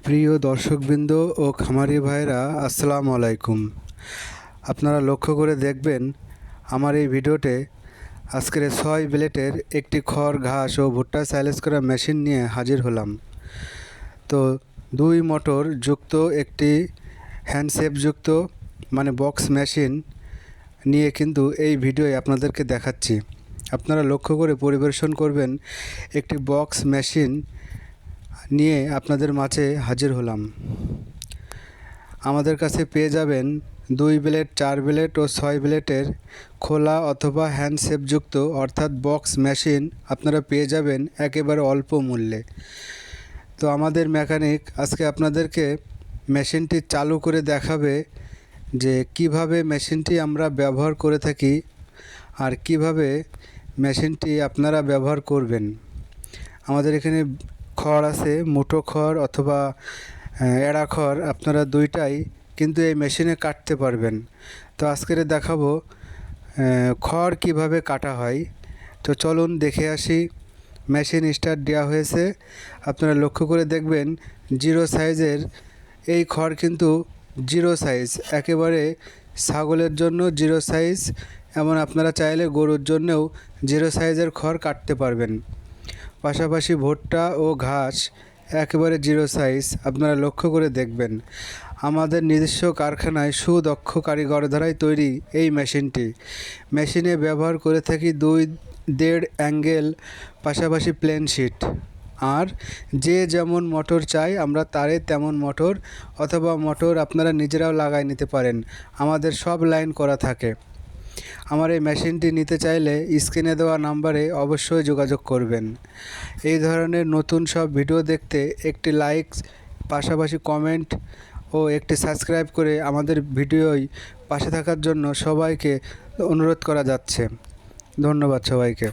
প্রিয় দর্শকবৃন্দ ও খামারি ভাইরা আসসালামু আলাইকুম। আপনারা লক্ষ্য করে দেখবেন আমার এই ভিডিওতে আজকের 6 ব্লেডের একটি খড় ঘাস ও ভুট্টা সাইলেজ করা মেশিন নিয়ে হাজির হলাম। তো 2 মোটর যুক্ত একটি হ্যান্ডসেপ যুক্ত মানে বক্স মেশিন নিয়ে কিন্তু এই ভিডিওয়ে আপনাদেরকে দেখাচ্ছি। আপনারা লক্ষ্য করে পরিবেশন করবেন একটি বক্স মেশিন নিয়ে আপনাদের মাঝে হাজির হলাম। আমাদের কাছে পেয়ে যাবেন 2 ব্লেড, 4 ব্লেড ও 6 ব্লেডের খোলা অথবা হ্যান্ডসেপযুক্ত অর্থাৎ বক্স মেশিন আপনারা পেয়ে যাবেন একেবারে অল্প মূল্যে। তো আমাদের মেকানিক আজকে আপনাদেরকে মেশিনটি চালু করে দেখাবে যে কিভাবে মেশিনটি আমরা ব্যবহার করে থাকি আর কিভাবে মেশিনটি আপনারা ব্যবহার করবেন। আমাদের এখানে খড় আছে, মুঠো খড় অথবা এড়া খড়, আপনারা দুইটাই কিন্তু এই মেশিনে কাটতে পারবেন। তো আজকের দেখাবো খড় কিভাবে কাটা হয়। তো চলুন দেখে আসি। মেশিন স্টার্ট দেওয়া হয়েছে। আপনারা লক্ষ্য করে দেখবেন 0 সাইজের এই খড় কিন্তু 0 সাইজ, একেবারে ছাগলের জন্য 0 সাইজ, এমন আপনারা চাইলে গরুর জন্যও 0 সাইজের খড় কাটতে পারবেন। পাশাপাশি ভুট্টা ও ঘাস একেবারে 0 সাইজ আপনারা লক্ষ্য করে দেখবেন। আমাদের নিজস্ব কারখানায় সুদক্ষ কারিগর দ্বারাই তৈরি এই মেশিনে ব্যবহার করে থাকি 2.5 অ্যাঙ্গেল, পাশাপাশি প্লেন শিট। আর যে যেমন মোটর চাই আমরা তারে তেমন মোটর অথবা মোটর আপনারা নিজেরাও লাগাই নিতে পারেন। আমাদের সব লাইন করা থাকে। আমার এই মেশিনটি নিতে চাইলে স্ক্রিনে দেওয়া নাম্বারে অবশ্যই যোগাযোগ করবেন। এই ধরনের নতুন সব ভিডিও দেখতে একটি লাইক, পাশাপাশি কমেন্ট ও একটি সাবস্ক্রাইব করে আমাদের ভিডিওয় পাশে থাকার জন্য সবাইকে অনুরোধ করা যাচ্ছে। ধন্যবাদ সবাইকে।